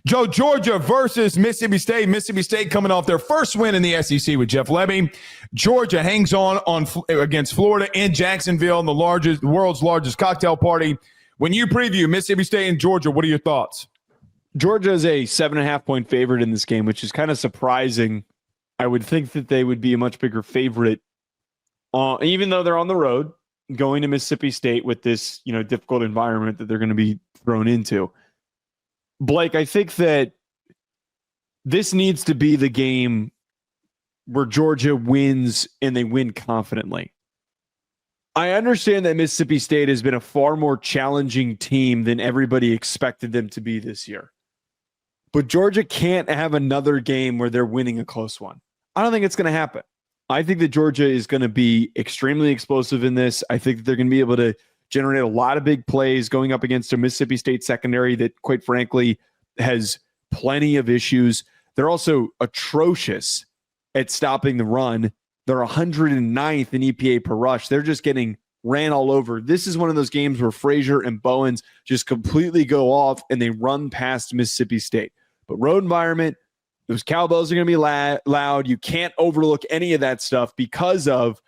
Joe, Georgia versus Mississippi State. Mississippi State coming off their first win in the SEC with Jeff Lebby. Georgia hangs on against Florida in Jacksonville in the world's largest cocktail party. When you preview Mississippi State and Georgia, what are your thoughts? Georgia is a 7.5-point favorite in this game, which is kind of surprising. I would think that they would be a much bigger favorite, even though they're on the road going to Mississippi State with this, difficult environment that they're going to be thrown into. Blake, I think that this needs to be the game where Georgia wins and they win confidently. I understand that Mississippi State has been a far more challenging team than everybody expected them to be this year. But Georgia can't have another game where they're winning a close one. I don't think it's going to happen. I think that Georgia is going to be extremely explosive in this. I think that they're going to be able to generate a lot of big plays going up against a Mississippi State secondary that, quite frankly, has plenty of issues. They're also atrocious at stopping the run. They're 109th in EPA per rush. They're just getting ran all over. This is one of those games where Frazier and Bowens just completely go off and they run past Mississippi State. But road environment, those cowbells are going to be loud. You can't overlook any of that stuff because of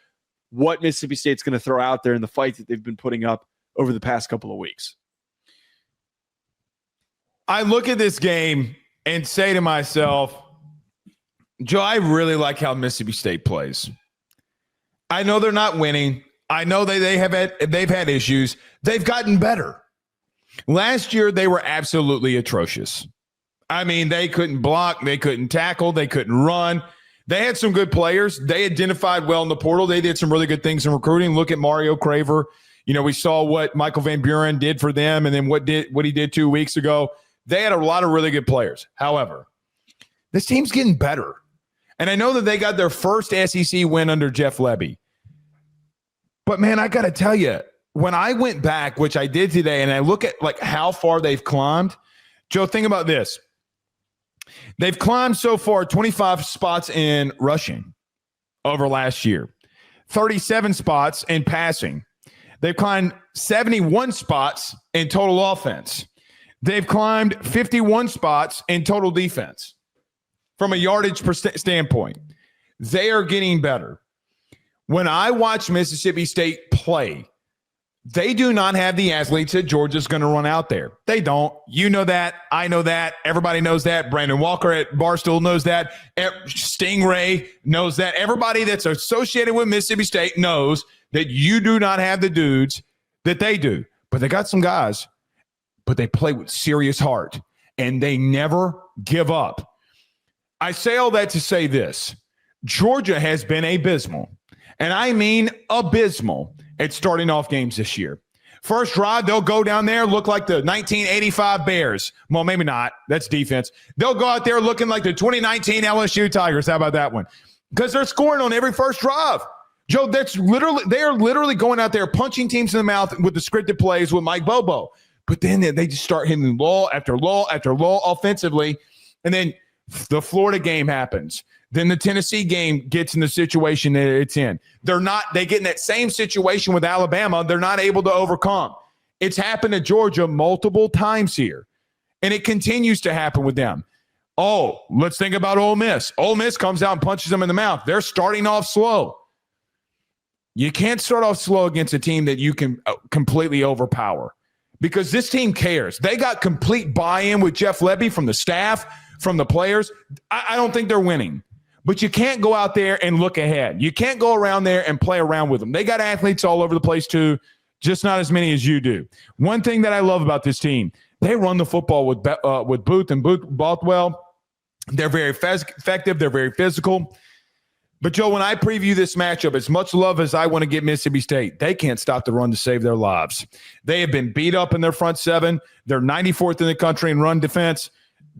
what Mississippi State's going to throw out there in the fight that they've been putting up over the past couple of weeks. I look at this game and say to myself, Joe, I really like how Mississippi State plays. I know they're not winning. I know they've had issues. They've gotten better. Last year, they were absolutely atrocious. I mean, they couldn't block, they couldn't tackle, they couldn't run. They had some good players. They identified well in the portal. They did some really good things in recruiting. Look at Mario Craver. We saw what Michael Van Buren did for them and then what he did 2 weeks ago. They had a lot of really good players. However, this team's getting better. And I know that they got their first SEC win under Jeff Lebby. But, man, I got to tell you, when I went back, which I did today, and I look at how far they've climbed, Joe, think about this. They've climbed so far 25 spots in rushing over last year, 37 spots in passing. They've climbed 71 spots in total offense. They've climbed 51 spots in total defense. From a yardage standpoint, they are getting better. When I watch Mississippi State play, they do not have the athletes that Georgia's going to run out there. They don't. You know that. I know that. Everybody knows that. Brandon Walker at Barstool knows that. Stingray knows that. Everybody that's associated with Mississippi State knows that you do not have the dudes that they do. But they got some guys, but they play with serious heart, and they never give up. I say all that to say this. Georgia has been abysmal, and I mean abysmal, at starting off games this year. First drive, they'll go down there, look like the 1985 Bears. Well, maybe not. That's defense. They'll go out there looking like the 2019 LSU Tigers. How about that one? Because they're scoring on every first drive. Joe, they are literally going out there punching teams in the mouth with the scripted plays with Mike Bobo. But then they just start hitting lull after lull after lull offensively. And then the Florida game happens. Then the Tennessee game gets in the situation that it's in. They get in that same situation with Alabama. They're not able to overcome. It's happened to Georgia multiple times here, and it continues to happen with them. Oh, let's think about Ole Miss. Ole Miss comes out and punches them in the mouth. They're starting off slow. You can't start off slow against a team that you can completely overpower because this team cares. They got complete buy-in with Jeff Lebby from the staff, from the players. I don't think they're winning. But you can't go out there and look ahead. You can't go around there and play around with them. They got athletes all over the place too, just not as many as you do. One thing that I love about this team, they run the football with Booth and Bothwell. They're very effective. They're very physical. But, Joe, when I preview this matchup, as much love as I want to give Mississippi State, they can't stop the run to save their lives. They have been beat up in their front seven. They're 94th in the country in run defense.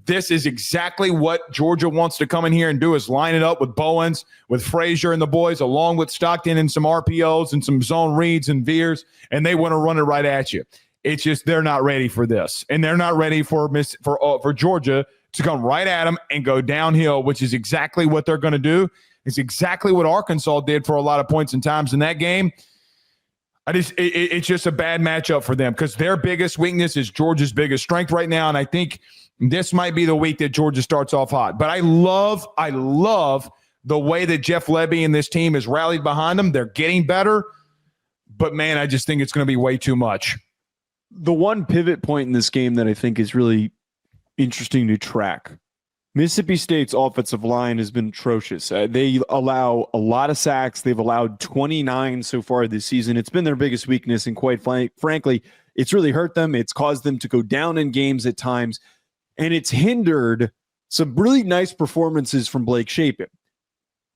This is exactly what Georgia wants to come in here and do, is line it up with Bowens, with Frazier and the boys, along with Stockton and some RPOs and some zone reads and veers, and they want to run it right at you. It's just they're not ready for this, and they're not ready for Georgia to come right at them and go downhill, which is exactly what they're going to do. It's exactly what Arkansas did for a lot of points and times in that game. It's just a bad matchup for them because their biggest weakness is Georgia's biggest strength right now, and I think this might be the week that Georgia starts off hot. But I love the way that Jeff Lebby and this team has rallied behind them. They're getting better. But, man, I just think it's going to be way too much. The one pivot point in this game that I think is really interesting to track, Mississippi State's offensive line has been atrocious. They allow a lot of sacks. They've allowed 29 so far this season. It's been their biggest weakness, and quite frankly, it's really hurt them. It's caused them to go down in games at times, and it's hindered some really nice performances from Blake Shapen.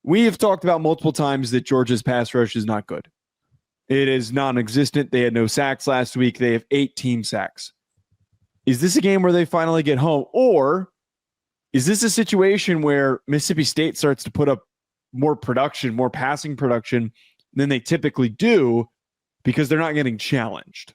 We have talked about multiple times that Georgia's pass rush is not good. It is non-existent. They had no sacks last week. They have 8 team sacks. Is this a game where they finally get home? Or is this a situation where Mississippi State starts to put up more production, more passing production than they typically do because they're not getting challenged,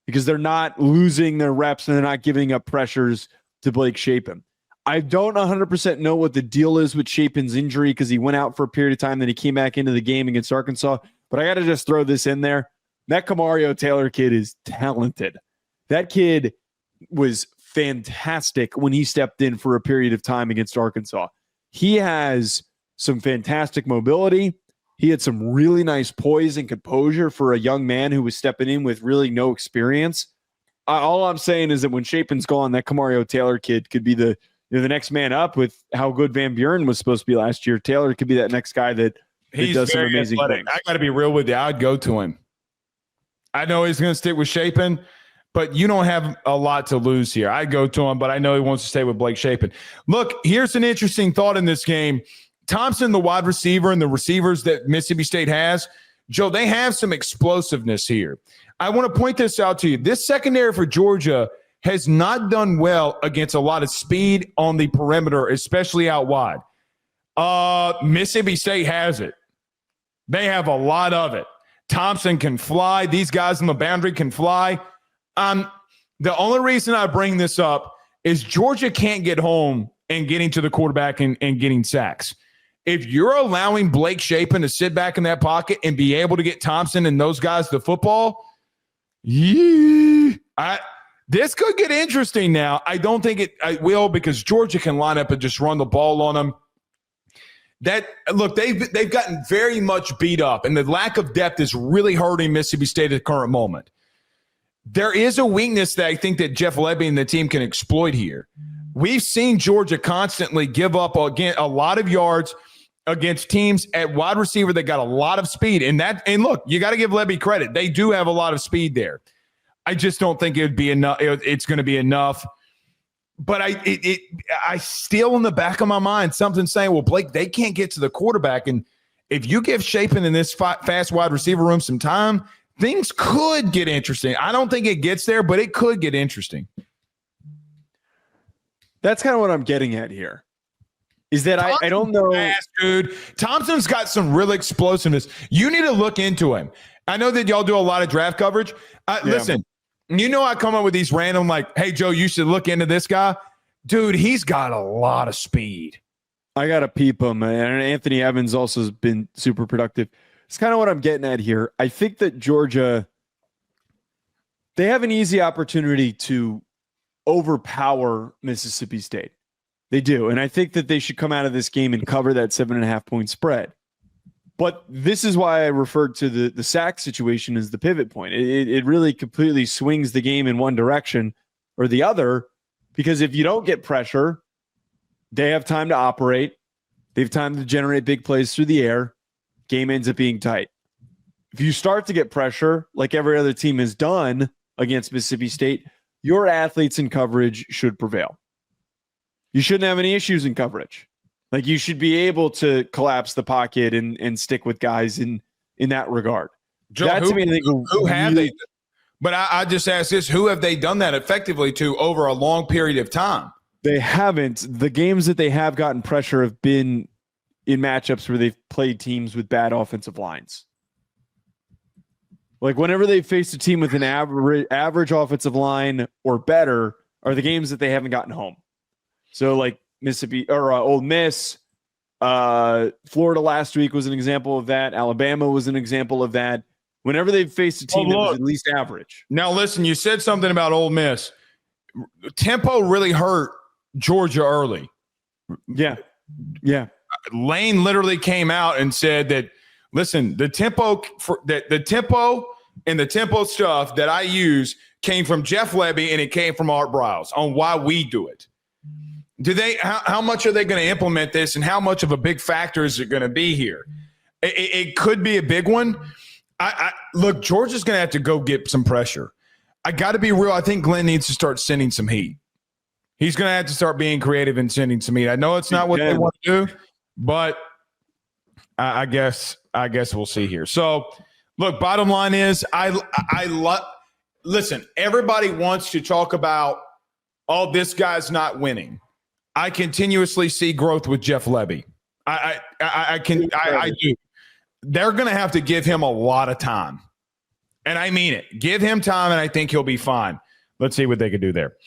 because they're not losing their reps and they're not giving up pressures to Blake Shapen? I don't 100% know what the deal is with Shapen's injury because he went out for a period of time, then he came back into the game against Arkansas. But I got to just throw this in there. That Kamario Taylor kid is talented. That kid was fantastic when he stepped in for a period of time against Arkansas. He has some fantastic mobility. He had some really nice poise and composure for a young man who was stepping in with really no experience. All I'm saying is that when Shapen's gone, that Kamario Taylor kid could be the next man up with how good Van Buren was supposed to be last year. Taylor could be that next guy that does some amazing things. I got to be real with you. I'd go to him. I know he's going to stick with Shapen, but you don't have a lot to lose here. I'd go to him, but I know he wants to stay with Blake Shapen. Look, here's an interesting thought in this game. Thompson, the wide receiver, and the receivers that Mississippi State has, Joe, they have some explosiveness here. I want to point this out to you. This secondary for Georgia has not done well against a lot of speed on the perimeter, especially out wide. Mississippi State has it. They have a lot of it. Thompson can fly. These guys on the boundary can fly. The only reason I bring this up is Georgia can't get home and getting to the quarterback and getting sacks. If you're allowing Blake Shapen to sit back in that pocket and be able to get Thompson and those guys the football, this could get interesting now. I don't think it will because Georgia can line up and just run the ball on them. They've gotten very much beat up, and the lack of depth is really hurting Mississippi State at the current moment. There is a weakness that I think that Jeff Lebby and the team can exploit here. We've seen Georgia constantly give up again a lot of yards against teams at wide receiver that got a lot of speed. And look, you got to give Lebby credit. They do have a lot of speed there. I just don't think it would be enough. It's going to be enough. But I still in the back of my mind, something saying, well, Blake, they can't get to the quarterback. And if you give Shapen in this fast wide receiver room some time, things could get interesting. I don't think it gets there, but it could get interesting. That's kind of what I'm getting at here. Is that I don't know. Fast, dude. Thompson's got some real explosiveness. You need to look into him. I know that y'all do a lot of draft coverage. Listen, you know I come up with these random like, hey, Joe, you should look into this guy. Dude, he's got a lot of speed. I got to peep him. And Anthony Evans also has been super productive. It's kind of what I'm getting at here. I think that Georgia, they have an easy opportunity to overpower Mississippi State. They do. And I think that they should come out of this game and cover that 7.5 point spread. But this is why I referred to the sack situation as the pivot point. It really completely swings the game in one direction or the other, because if you don't get pressure, they have time to operate. They have time to generate big plays through the air. Game ends up being tight. If you start to get pressure, like every other team has done against Mississippi State, your athletes in coverage should prevail. You shouldn't have any issues in coverage. Like, you should be able to collapse the pocket and stick with guys in that regard. Joe, who have they? But I just ask this: who have they done that effectively to over a long period of time? They haven't. The games that they have gotten pressure have been in matchups where they've played teams with bad offensive lines. Like, whenever they faced a team with an average offensive line or better, are the games that they haven't gotten home. So, like Mississippi or Ole Miss, Florida last week was an example of that. Alabama was an example of that. Whenever they've faced a team that was at least average. Now, listen, you said something about Ole Miss. Tempo really hurt Georgia early. Yeah. Lane literally came out and said that, listen, the tempo and the tempo stuff that I use came from Jeff Lebby and it came from Art Briles on why we do it. How much are they going to implement this, and how much of a big factor is it going to be here? It could be a big one. Look, Georgia's going to have to go get some pressure. I got to be real. I think Glenn needs to start sending some heat. He's going to have to start being creative and sending some heat. I know it's not what they want to do, but I guess we'll see here. So, look, bottom line is listen, everybody wants to talk about, oh, this guy's not winning. I continuously see growth with Jeff Lebby. I do. They're going to have to give him a lot of time. And I mean it. Give him time, and I think he'll be fine. Let's see what they can do there.